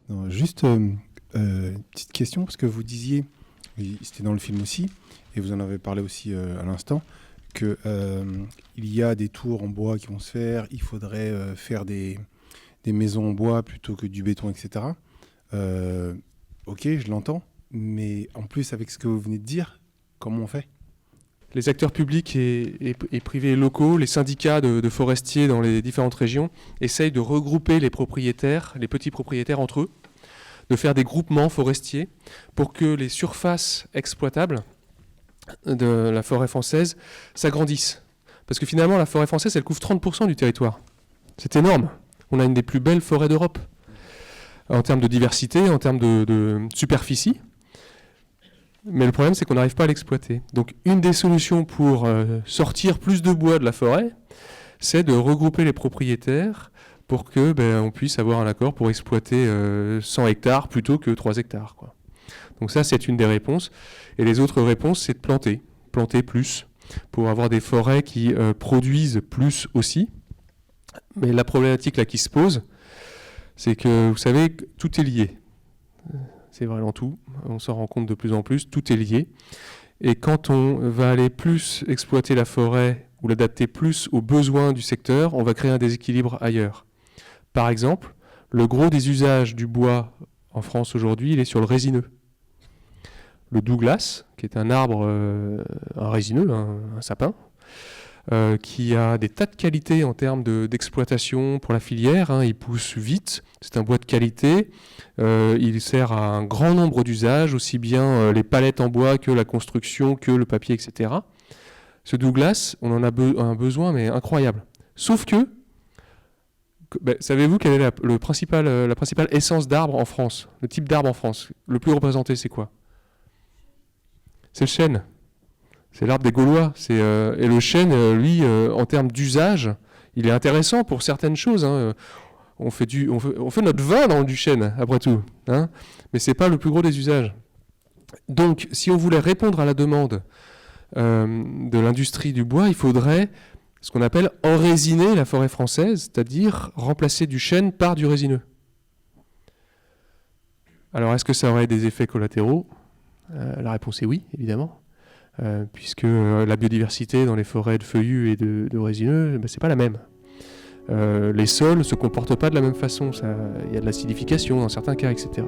Non, juste une petite question, parce que vous disiez, et c'était dans le film aussi, et vous en avez parlé aussi à l'instant, que il y a des tours en bois qui vont se faire, il faudrait faire des maisons en bois plutôt que du béton, etc. Ok, je l'entends, mais en plus avec ce que vous venez de dire, comment on fait? Les acteurs publics et privés locaux, les syndicats de forestiers dans les différentes régions essayent de regrouper les propriétaires, les petits propriétaires entre eux, de faire des groupements forestiers pour que les surfaces exploitables de la forêt française s'agrandissent. Parce que finalement, la forêt française, elle couvre 30% du territoire. C'est énorme. On a une des plus belles forêts d'Europe en termes de diversité, en termes de superficie. Mais le problème, c'est qu'on n'arrive pas à l'exploiter. Donc, une des solutions pour sortir plus de bois de la forêt, c'est de regrouper les propriétaires pour que on puisse avoir un accord pour exploiter 100 hectares plutôt que 3 hectares, quoi. Donc ça, c'est une des réponses. Et les autres réponses, c'est de planter plus, pour avoir des forêts qui produisent plus aussi. Mais la problématique là qui se pose, c'est que, vous savez, tout est lié. C'est vrai dans tout, on s'en rend compte de plus en plus, tout est lié. Et quand on va aller plus exploiter la forêt ou l'adapter plus aux besoins du secteur, on va créer un déséquilibre ailleurs. Par exemple, le gros des usages du bois en France aujourd'hui, il est sur le résineux. Le Douglas, qui est un arbre, un résineux, un sapin, qui a des tas de qualités en termes d'exploitation pour la filière. Il pousse vite, c'est un bois de qualité, il sert à un grand nombre d'usages, aussi bien les palettes en bois que la construction, que le papier, etc. Ce Douglas, on en a un besoin mais incroyable. Sauf que, savez-vous quelle est la principale essence d'arbre en France? Le type d'arbre en France, le plus représenté, c'est quoi? C'est le chêne. C'est l'arbre des Gaulois. Et le chêne, lui, en termes d'usage, il est intéressant pour certaines choses. On fait notre vin dans du chêne, après tout. Mais ce n'est pas le plus gros des usages. Donc, si on voulait répondre à la demande de l'industrie du bois, il faudrait ce qu'on appelle enrésiner la forêt française, c'est-à-dire remplacer du chêne par du résineux. Alors, est-ce que ça aurait des effets collatéraux? La réponse est oui, évidemment. Puisque la biodiversité dans les forêts de feuillus et de résineux, c'est pas la même. Les sols ne se comportent pas de la même façon. Il y a de l'acidification dans certains cas, etc.